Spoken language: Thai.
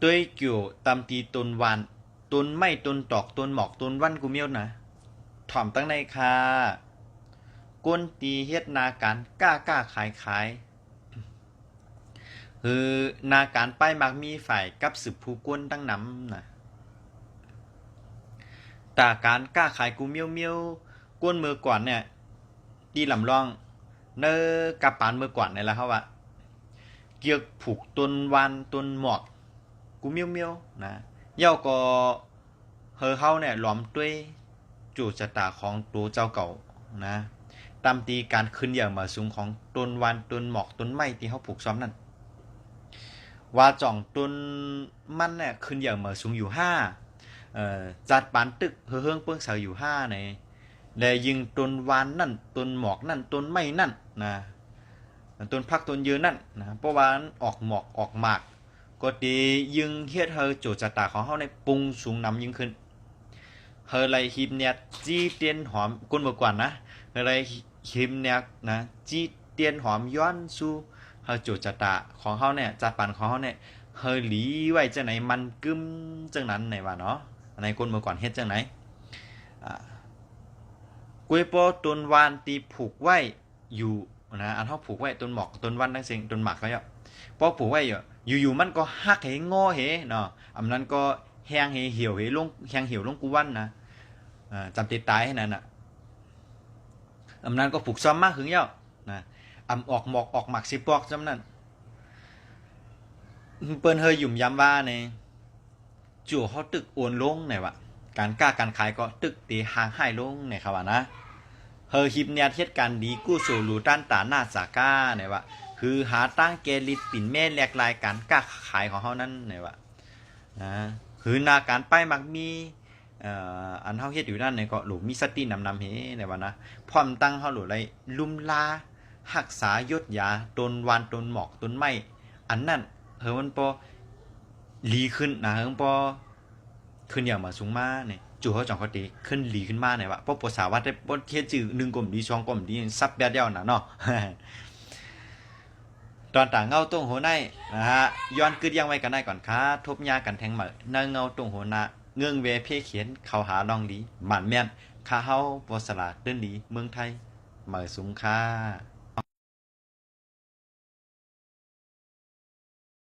ตัวเกี่ยวตามตีตนวานตนไม่ตนตอกตนหมอกตนวันกูเมียวนะถ่อมตั้งในคาก้นตีเฮ็ดนาการกล้าขายคือนาการป้ายมักมีฝ่ายกับสืบผู้ก้นตั้งน้ำนะแต่การกล้าขายกูเมียวก้นมือก่อนเนี่ยตีลำลองเนอกระปานมือก่อนนี่แหละครับว่าเกี่ยวผูกต้นวานต้นหมอกกูเมียวนะเย่าก็เขาเนี่ยหลอมด้วยจูชะตาของตัวเจ้าเก่านะตามตีการขึ้นอย่างมาสูงของต้นวานต้นหมอกต้นไม้ที่เขาผูกซ้อมนั่นว่าจ่องต้นมันเนี่ยขึ้นอย่างมาสูงอยู่ห้าจัดปานตึกเฮืองเปิ้งเสาอยู่ห้าในและยิงต้นวานนั่นต้นหมอกนั่นต้นไม้นั่นนะต้นพักต้นยืนนั่นนะเพราะว่าออกหมอกออกหมากก็ดียิงเฮ็ดเฮอโจชะตาของเขาในปรุงสูงนำยิ่งขึ้นเฮอไรฮิมเนี่ยจีเตียนหอมก้นเมื่อก่อนนะเฮอไรฮิมเนี่ยนะจีเตียนหอมย้อนสู่เฮอโจชะตาของเขาเนี่ยจัดปันของเขาเนี่ยเฮอหลีไว้จังไหนมันกึมจังนั้นในว่าเนาะในก้นเมื่อก่อนเฮ็ดจังไหนกุ้ยโปต้นวานตีผูกไว้อยู่นะอันเขาผูกไว้ต้นหมอกต้นวันทั้งสิ่งต้นหมากก็เยอะพอผูกไว้อยู่มันก็หักเหงอเหเนาะอำนั้นก็แห้งเหเหี่ยวเหลงแห้งเหี่ยวลงกูวันนะจำติดตายให้นั่นน่ะอำนั้นก็ผูกซ้อมมากหึงเยอะนะอำออกหมอกออกหมักสิปอกจำนั้นเปิ้นเฮยหยุ่มย้ำว่าในจู่เขาตึกโอนลงไหนวะการกล้าการขายก็ตึกตีห่างให้ลงในครับว่านะเฮอฮิปเนี่ยเฮ็ดการดีกู้สู่รูด้านตาหน้าจาก้าเนี่ยว่าคือหาตั้งเกลิดปิ่นแม่แหลกลายการกล้าขายของเขานั้นเนี่ยว่านะคือนาการป้ายมักมีอันเฮาเฮ็ดอยู่นั่นเนี่ยก็หลูมีสตินำเฮเนี่ยว่านะพร้อมตั้งเฮาหลูไรลุ่มลาหักษายศยาต้นวานต้นหมอกต้นไม้อันนั้นเฮอมันพอลีขึ้นนะเฮอมันพอขึ้นอย่างมาสูงมาเนี่ยจู่เขาจังเขาตีขึ้นลีขึ้นมาเนี่ยว่าเพราะภาษาวัดได้บ่เทียจื่อ1กลมดี2กลมดีซับแบบเดียวน่ะเนาะ ตอนต่างเงาตรงหัวในนะฮะย้อนกึดยังไว้กันได้ก่อนค่ะทบยากันแทงเหมือนเงาตรงหัวหน้าเงื่องเวเพ่เขียนเขาหาลองดีหมันแม่นข้าเฮาบสลาดเดินดีเมืองไทยเหมือสูงค่ะ